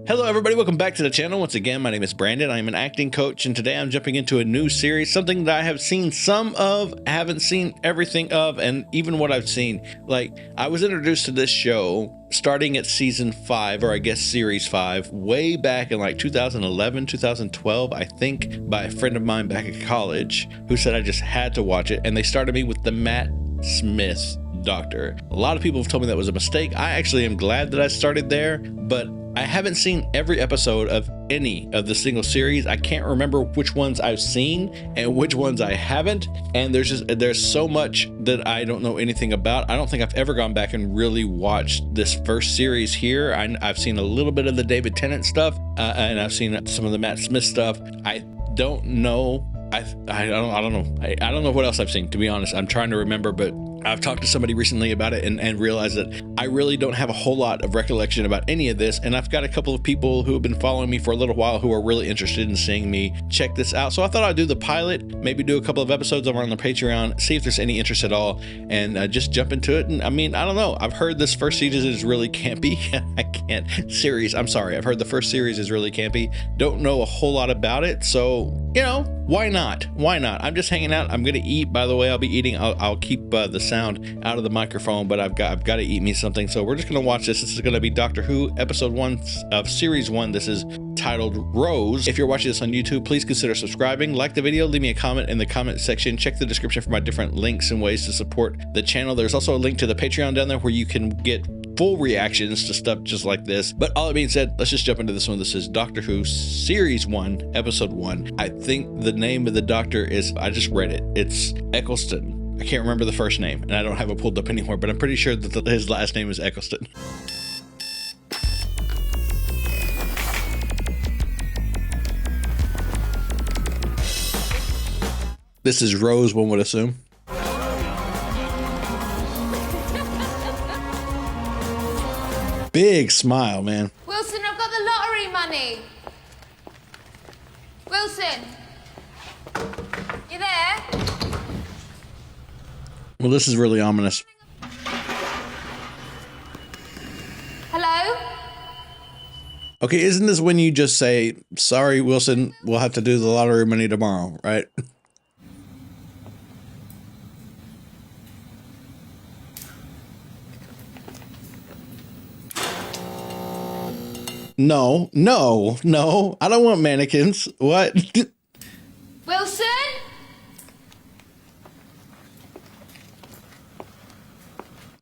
Hello everybody, welcome back to the channel. Once again, my name is Brandon. I am an acting coach, and today I'm jumping into a new series, something that I have seen some of, haven't seen everything of, and even what I've seen. Like, I was introduced to this show starting at season 5, or I guess series 5, way back in like 2011, 2012, I think, by a friend of mine back at college who said I just had to watch it, and they started me with the Matt Smith Doctor. A lot of people have told me that was a mistake. I actually am glad that I started there, but I haven't seen every episode of any of the single series. I can't remember which ones I've seen and which ones I haven't. And there's so much that I don't know anything about. I don't think I've ever gone back and really watched this first series here. I've seen a little bit of the David Tennant stuff, and I've seen some of the Matt Smith stuff. I don't know. I don't know. I don't know what else I've seen, to be honest. I'm trying to remember, but I've talked to somebody recently about it and realized that I really don't have a whole lot of recollection about any of this. And I've got a couple of people who have been following me for a little while who are really interested in seeing me check this out. So I thought I'd do the pilot, maybe do a couple of episodes over on the Patreon, see if there's any interest at all, and just jump into it. And I mean, I don't know. I've heard this first season is really campy. I'm sorry. I've heard the first series is really campy. Don't know a whole lot about it. So, you know, why not? Why not? I'm just hanging out. I'm going to eat, by the way. I'll be eating. I'll keep the sound out of the microphone, but I've got to eat me something. So we're just going to watch this. This is going to be Doctor Who episode 1 of series 1. This is titled Rose. If you're watching this on YouTube, please consider subscribing, like the video, leave me a comment in the comment section, check the description for my different links and ways to support the channel. There's also a link to the Patreon down there where you can get full reactions to stuff just like this. But all that being said, let's just jump into this one. This is Doctor Who series 1 episode 1. I think the name of the doctor is, I just read it, it's Eccleston. I can't remember the first name, and I don't have it pulled up anymore, but I'm pretty sure that his last name is Eccleston. This is Rose, one would assume. Big smile, man. Wilson, I've got the lottery money. Wilson, you there? Well, this is really ominous. Hello? Okay, isn't this when you just say, sorry, Wilson, we'll have to do the lottery money tomorrow, right? No, I don't want mannequins. What? Wilson?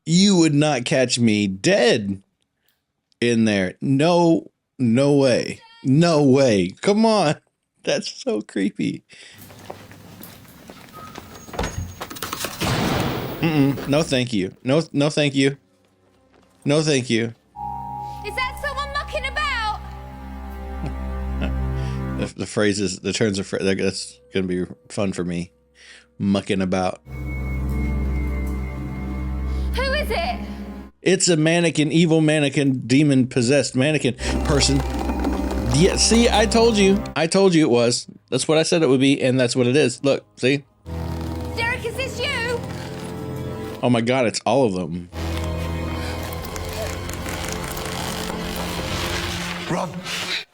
You would not catch me dead in there. No way. No way. Come on. That's so creepy. No, thank you. No, thank you. No, thank you. Is that someone mucking about? The phrases, the turns of phrase, that's going to be fun for me. Mucking about. Who is it? It's a mannequin, evil mannequin, demon possessed mannequin person. Yeah, see, I told you it was. That's what I said it would be, and that's what it is. Look, see? Derek, is this you? Oh my God, it's all of them. Run.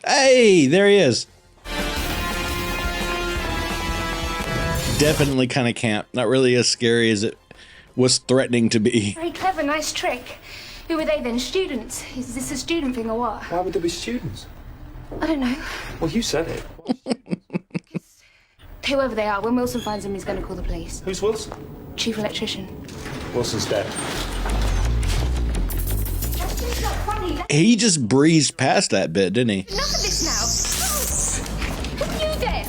Hey, there he is. Definitely kind of camp. Not really as scary as it was threatening to be. Very clever, nice trick. Who were they then? Students? Is this a student thing or what? Why would there be students? I don't know. Well, you said it. Whoever they are, when Wilson finds them, he's going to call the police. Who's Wilson? Chief electrician. Wilson's dead. That's just not funny. He just breezed past that bit, didn't he? Enough of this now. Who you then?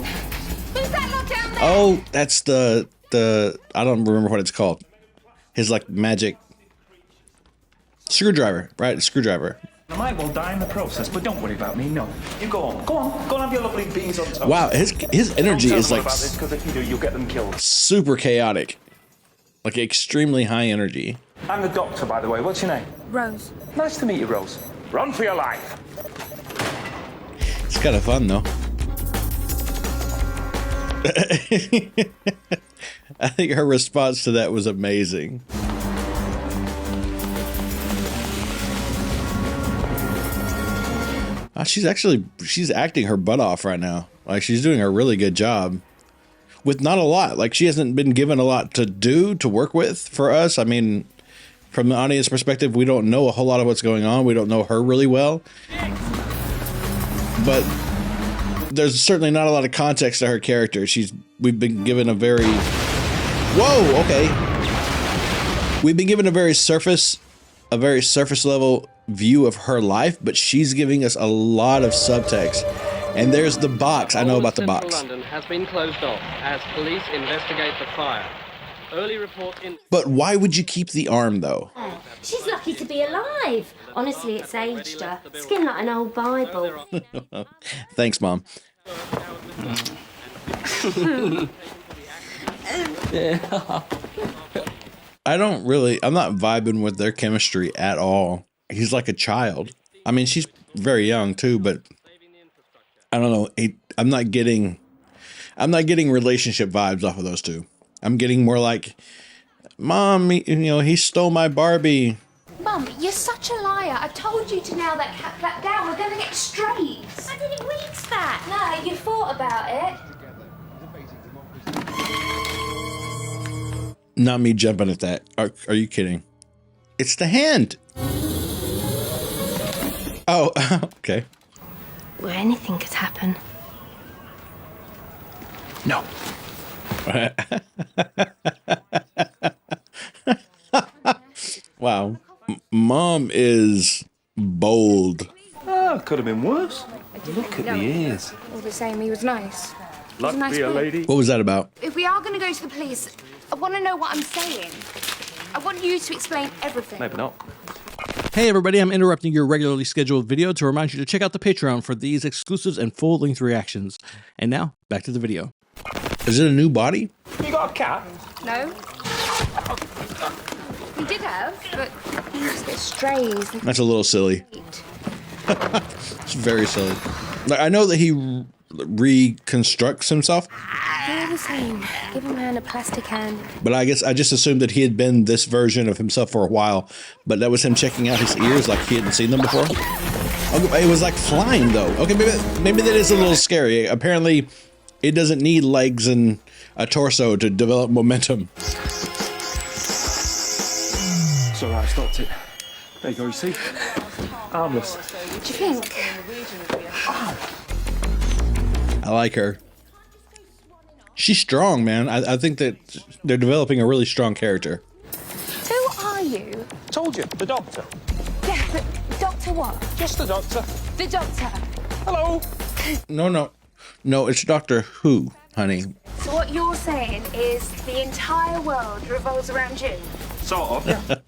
Who's that lot down there? Oh, that's the I don't remember what it's called. His like magic screwdriver, right? Screwdriver. I might well die in the process, but don't worry about me, no. You go on, have your lovely beans on toast. Wow, his energy is like about this, because if you do, you'll get them killed. super chaotic. Like extremely high energy. I'm the doctor, by the way. What's your name? Rose. Nice to meet you, Rose. Run for your life. It's kind of fun though. I think her response to that was amazing. She's acting her butt off right now. Like, she's doing a really good job with not a lot. Like, she hasn't been given a lot to do, to work with for us. I mean, from the audience perspective, we don't know a whole lot of what's going on. We don't know her really well. But there's certainly not a lot of context to her character. We've been given a very... Whoa, okay. We've been given a very surface level view of her life, but she's giving us a lot of subtext. And there's the box. I know about the box. London has been closed off as police investigate the fire. Early report in. But why would you keep the arm though? She's lucky to be alive. Honestly, it's aged her. Skin like an old Bible. Thanks, Mom. I'm not vibing with their chemistry at all. He's like a child. I mean, she's very young too, but I don't know. I'm not getting relationship vibes off of those two. I'm getting more like, Mom, he stole my Barbie. Mum, you're such a liar. I told you to nail that down. We're going to get strays. I didn't read that. No, you thought about it. Not me jumping at that. Are you kidding? It's the hand. Oh, okay. Where anything could happen. No. Wow. Mom is bold. Oh, could have been worse. Look at the ears. All the same, he was nice. Luck be a lady. What was that about? If we are going to go to the police, I want to know what I'm saying. I want you to explain everything. Maybe not. Hey everybody, I'm interrupting your regularly scheduled video to remind you to check out the Patreon for these exclusives and full-length reactions. And now, back to the video. Is it a new body? You got a cat? No. We did have, but he used to get strays. That's a little silly. It's very silly. Like, I know that he reconstructs himself. They're the same. Give a man a plastic hand. But I guess I just assumed that he had been this version of himself for a while. But that was him checking out his ears like he hadn't seen them before. Okay, it was like flying though. Okay, maybe that is a little scary. Apparently, it doesn't need legs and a torso to develop momentum. It's all right, I stopped it. There you go, you see? Harmless. What do you think? I like her. She's strong, man. I think that they're developing a really strong character. Who are you? Told you, the doctor. Yeah, but Doctor what? Just the doctor. The doctor. Hello. No, it's Doctor Who, honey. So what you're saying is the entire world revolves around you? Sort of.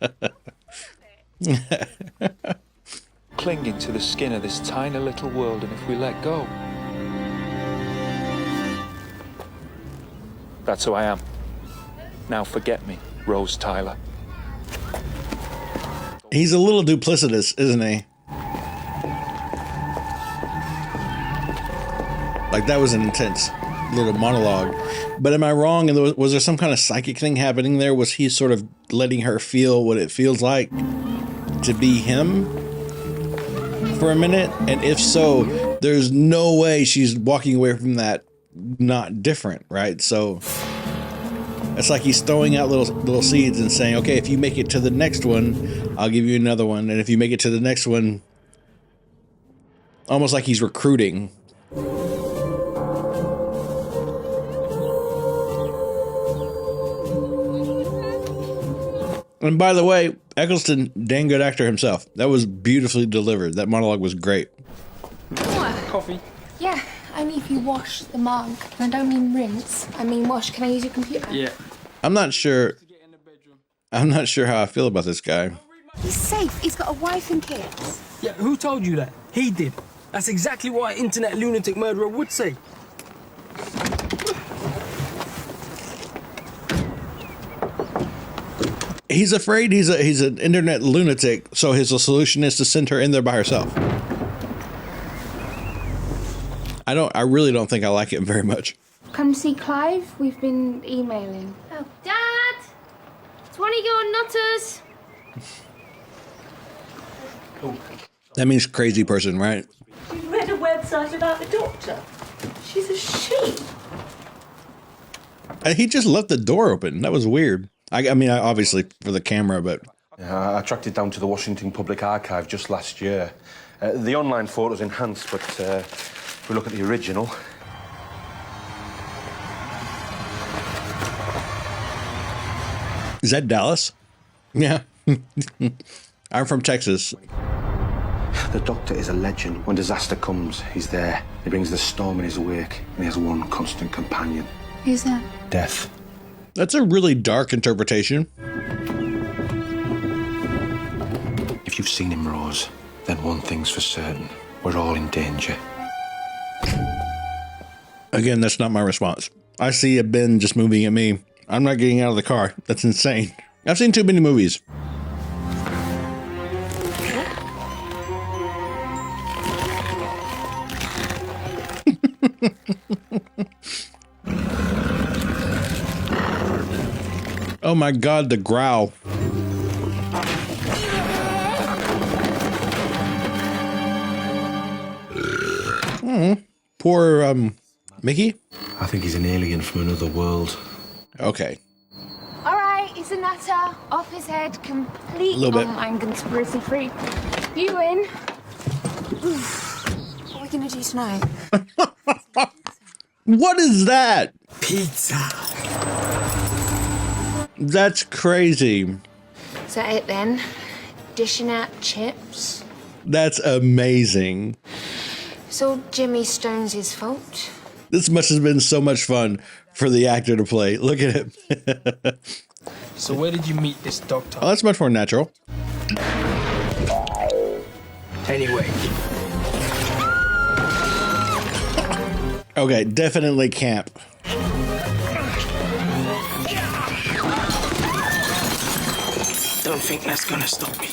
Clinging to the skin of this tiny little world, and if we let go, that's who I am. Now forget me, Rose Tyler. He's a little duplicitous, isn't he? Like, that was an intense little monologue. But am I wrong? And was there some kind of psychic thing happening there? Was he sort of letting her feel what it feels like to be him for a minute? And if so, there's no way she's walking away from that not different, right? So it's like he's throwing out little seeds and saying, okay, if you make it to the next one, I'll give you another one. And if you make it to the next one, almost like he's recruiting. And by the way, Eccleston, dang good actor himself. That was beautifully delivered. That monologue was great. Coffee. Yeah, only if you wash the mug. And I don't mean rinse. I mean wash. Can I use your computer? Yeah. I'm not sure how I feel about this guy. He's safe. He's got a wife and kids. Yeah, who told you that? He did. That's exactly what an internet lunatic murderer would say. He's afraid he's an internet lunatic, so his solution is to send her in there by herself. I really don't think I like him very much. Come see Clive? We've been emailing. Oh, Dad! It's one of your nutters. That means crazy person, right? You've read a website about the doctor. She's a sheep. He just left the door open. That was weird. I mean, obviously for the camera, but... I tracked it down to the Washington Public Archive just last year. The online photo's enhanced, but if we look at the original... Is that Dallas? Yeah. I'm from Texas. The Doctor is a legend. When disaster comes, he's there. He brings the storm in his wake, and he has one constant companion. Who's that? Death. That's a really dark interpretation. If you've seen him, Rose, then one thing's for certain. We're all in danger. Again, that's not my response. I see a Ben just moving at me. I'm not getting out of the car. That's insane. I've seen too many movies. Oh my God, the growl. Poor Mickey. I think he's an alien from another world. Okay. All right, he's a nutter. Off his head, complete Little bit. online conspiracy freak. You win. What are we going to do tonight? What is that? Pizza. That's crazy. Is that it then? Dishing out chips? That's amazing. It's all Jimmy Stones' fault. This must have been so much fun for the actor to play. Look at him. So where did you meet this doctor? Oh, that's much more natural. Anyway. Okay, definitely camp. Don't think that's gonna stop me.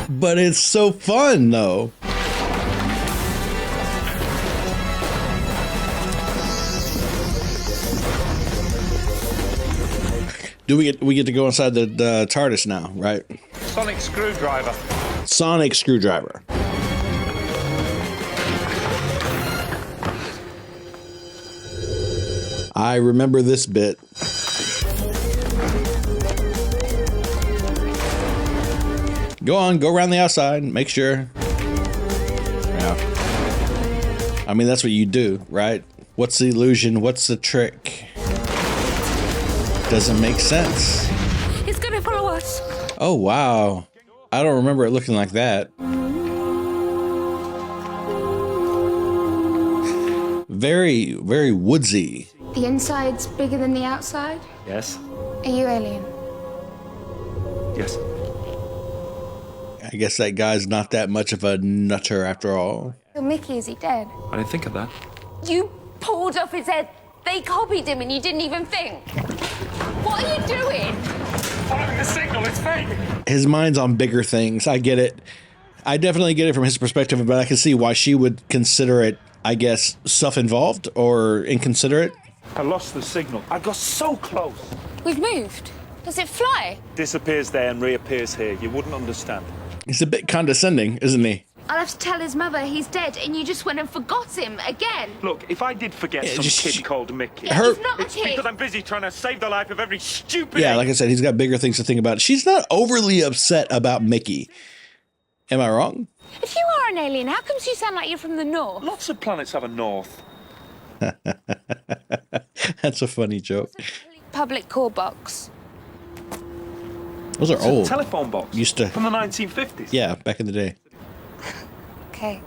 But it's so fun, though. We get to go inside the TARDIS now, right? Sonic screwdriver. Sonic screwdriver. I remember this bit. Go on, go around the outside, make sure. Yeah. I mean, that's what you do, right? What's the illusion? What's the trick? Doesn't make sense. He's gonna follow us. Oh, wow. I don't remember it looking like that. Very, very woodsy. The inside's bigger than the outside? Yes. Are you alien? Yes. I guess that guy's not that much of a nutter after all. So Mickey, is he dead? I didn't think of that. You pulled off his head. They copied him and you didn't even think. What are you doing? Following the signal, it's fake. His mind's on bigger things. I get it. I definitely get it from his perspective, but I can see why she would consider it, I guess, self-involved or inconsiderate. I lost the signal. I got so close. We've moved. Does it fly? Disappears there and reappears here. You wouldn't understand. He's a bit condescending, isn't he? I'll have to tell his mother he's dead and you just went and forgot him again. Look, if I did forget some kid called Mickey, Her- He's not a it's kid. because I'm busy trying to save the life of every stupid... Yeah, like I said, he's got bigger things to think about. She's not overly upset about Mickey. Am I wrong? If you are an alien, how come you sound like you're from the north? Lots of planets have a north. That's a funny joke. Public call box. Those are It's a old. telephone box. Used to. From the 1950s. Yeah, back in the day. Okay.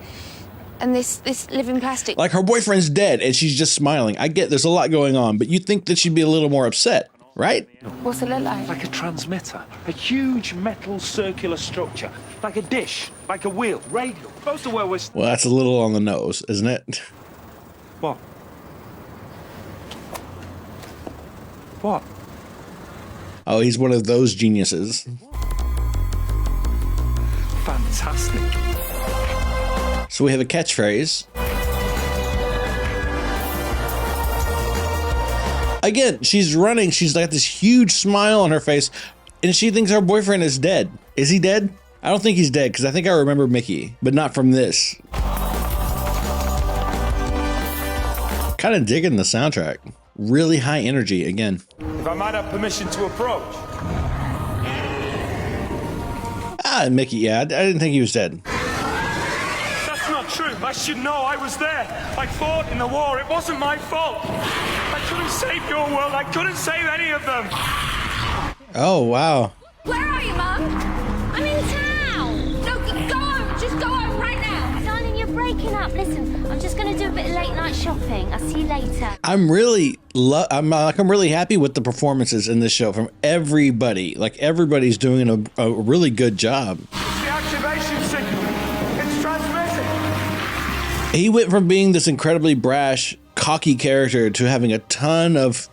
And this living plastic. Like her boyfriend's dead and she's just smiling. I get there's a lot going on, but you'd think that she'd be a little more upset, right? What's it look like? Like a transmitter. A huge metal circular structure. Like a dish. Like a wheel. Radio. Close to where we're... Well, that's a little on the nose, isn't it? What? What? Oh, he's one of those geniuses. Fantastic. So we have a catchphrase. Again, she's running. She's got this huge smile on her face. And she thinks her boyfriend is dead. Is he dead? I don't think he's dead because I think I remember Mickey, but not from this. Kind of digging the soundtrack. Really high energy again. If I might have permission to approach. Ah, Mickey, yeah, I didn't think he was dead. That's not true. I should know. I was there. I fought in the war. It wasn't my fault. I couldn't save your world. I couldn't save any of them. Oh, wow. Where are you, Mum? I'm in town. No, go home. Just go home right now. Darling, you're breaking up. Listen, I'm just gonna do a bit of late night shopping. I'll see you later. I'm really happy with the performances in this show from everybody. Like everybody's doing a really good job. It's the activation signal. It's transmitting. He went from being this incredibly brash, cocky character to having a ton of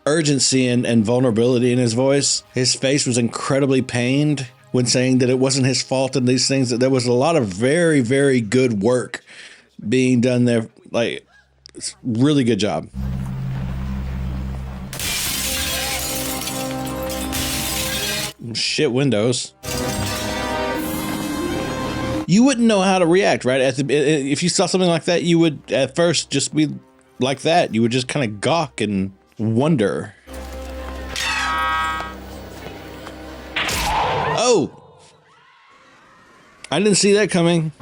urgency and vulnerability in his voice. His face was incredibly pained when saying that it wasn't his fault and these things, that there was a lot of very, very good work being done there. Like, it's really good job. Shit windows. You wouldn't know how to react, right? If you saw something like that, you would at first just be like that. You would just kind of gawk and wonder. Oh! I didn't see that coming.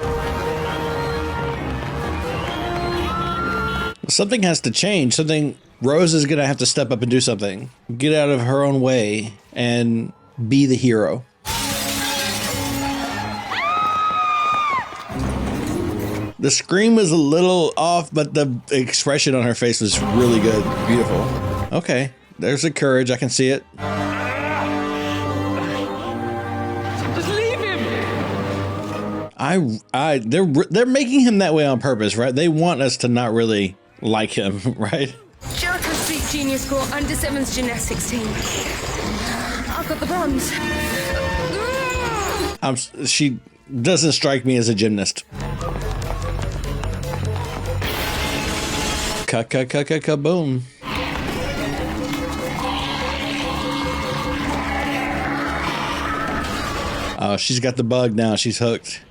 Something has to change. Rose is going to have to step up and do something. Get out of her own way and be the hero. The scream was a little off, but the expression on her face was really good. Beautiful. Okay, there's the courage. I can see it. Just leave him. They're making him that way on purpose, right? They want us to not really like him, right? Jericho Street Junior School under 7's gymnastics team. I've got the bronze. She doesn't strike me as a gymnast. Ka-ka-ka-ka-ka-boom. Oh, she's got the bug now. She's hooked.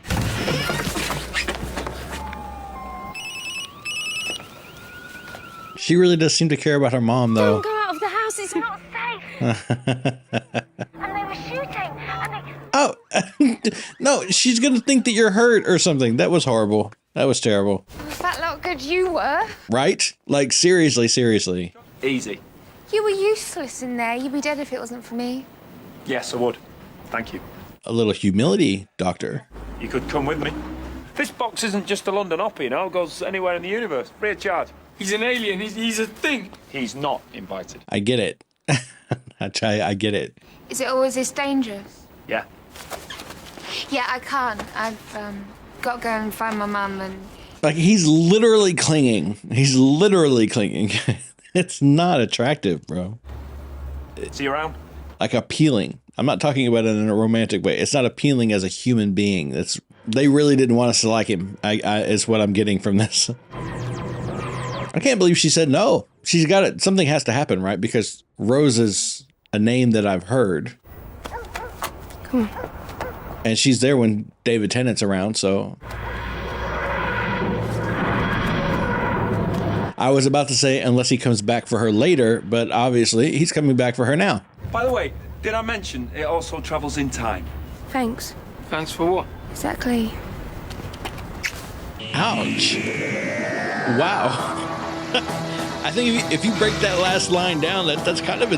She really does seem to care about her mom, though. Don't go out of the house. It's not safe. And they were shooting. And they... Oh, no, she's going to think that you're hurt or something. That was horrible. That was terrible. Was that not good you were? Right? Like, seriously. Easy. You were useless in there. You'd be dead if it wasn't for me. Yes, I would. Thank you. A little humility, Doctor. You could come with me. This box isn't just a London Opera, you know. It goes anywhere in the universe. Free of charge. He's an alien. He's a thing. He's not invited. I get it. I get it. Is it always this dangerous? Yeah. Yeah, I can't. I've got to go and find my mum and... Like, he's literally clinging. It's not attractive, bro. See you around? Like, appealing. I'm not talking about it in a romantic way. It's not appealing as a human being. They really didn't want us to like him. Is what I'm getting from this. I can't believe she said no. She's got it. Something has to happen, right? Because Rose is a name that I've heard. Come on. And she's there when David Tennant's around, so... I was about to say, unless he comes back for her later, but obviously he's coming back for her now. By the way, did I mention it also travels in time? Thanks. Thanks for what? Exactly. Ouch. Wow. I think if you break that last line down, that's kind of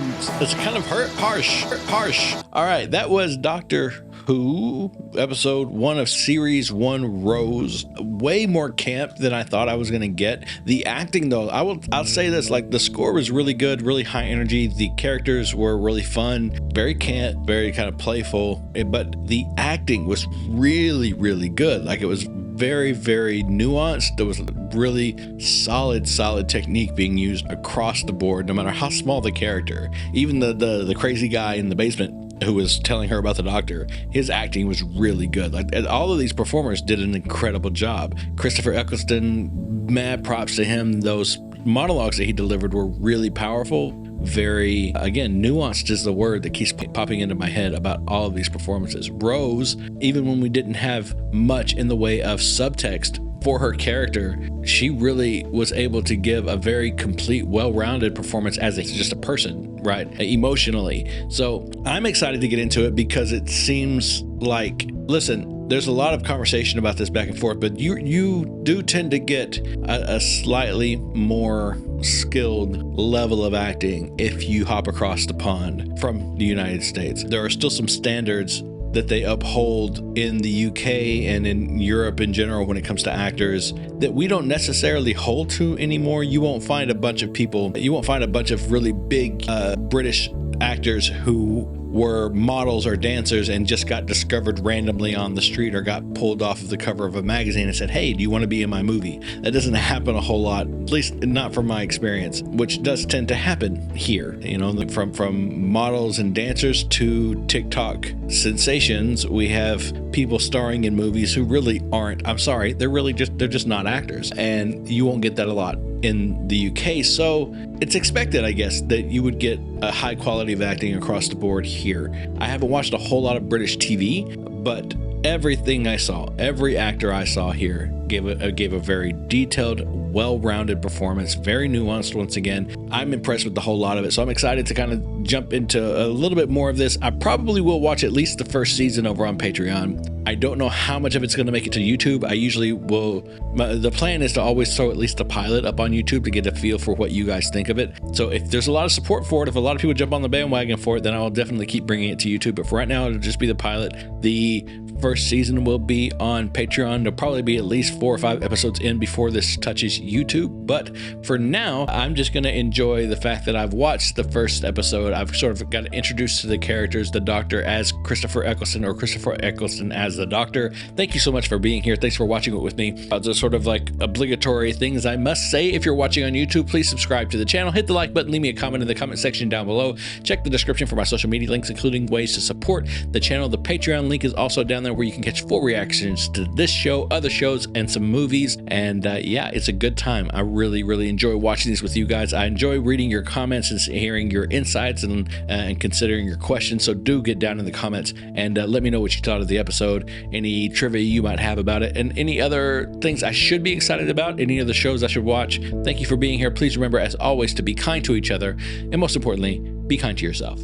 harsh. All right, that was Doctor Who, episode 1 of series 1, Rose. Way more camp than I thought I was gonna get. The acting, though, I'll say this: like, the score was really good, really high energy. The characters were really fun, very camp, very kind of playful. But the acting was really, really good. Like, it was very, very nuanced. There was really solid technique being used across the board, no matter how small the character. Even the crazy guy in the basement who was telling her about the doctor, his acting was really good. Like, all of these performers did an incredible job. Christopher Eccleston, mad props to him. Those monologues that he delivered were really powerful, very, again, nuanced is the word that keeps popping into my head about all of these performances. Rose, even when we didn't have much in the way of subtext for her character, she really was able to give a very complete, well-rounded performance as just a person, right? Emotionally. So I'm excited to get into it because it seems like, listen, there's a lot of conversation about this back and forth, but you do tend to get a slightly more skilled level of acting if you hop across the pond from the United States. There are still some standards that they uphold in the UK and in Europe in general when it comes to actors that we don't necessarily hold to anymore. You won't find a bunch of really big British actors who were models or dancers and just got discovered randomly on the street or got pulled off of the cover of a magazine and said, hey, do you want to be in my movie? That doesn't happen a whole lot, at least not from my experience, which does tend to happen here. You know, from models and dancers to TikTok sensations, we have people starring in movies who really aren't, I'm sorry, they're just not actors. And you won't get that a lot in the UK. So it's expected, I guess, that you would get a high quality of acting across the board here. I haven't watched a whole lot of British TV, but everything I saw, every actor I saw here gave a very detailed, well-rounded performance, very nuanced. Once again, I'm impressed with the whole lot of it. So I'm excited to kind of jump into a little bit more of this. I probably will watch at least the first season over on Patreon. I don't know how much of it's going to make it to YouTube. I usually will. The plan is to always throw at least a pilot up on YouTube to get a feel for what you guys think of it. So if there's a lot of support for it, if a lot of people jump on the bandwagon for it, then I'll definitely keep bringing it to YouTube. But for right now, it'll just be the pilot. The first season will be on Patreon. There'll probably be at least 4 or 5 episodes in before this touches YouTube. But for now, I'm just going to enjoy the fact that I've watched the first episode. I've sort of got introduced to the characters, the Doctor as Christopher Eccleston or Christopher Eccleston as the Doctor. Thank you so much for being here. Thanks for watching it with me. The sort of like obligatory things I must say. If you're watching on YouTube, please subscribe to the channel, hit the like button, leave me a comment in the comment section down below. Check the description for my social media links, including ways to support the channel. The Patreon link is also down there where you can catch full reactions to this show, other shows, and some movies. And yeah, it's a good time. I really enjoy watching these with you guys. I enjoy reading your comments and hearing your insights and considering your questions. So do get down in the comments and let me know what you thought of the episode, any trivia you might have about it, and any other things I should be excited about, any other shows I should watch. Thank you for being here. Please remember, as always, to be kind to each other, and most importantly, be kind to yourself.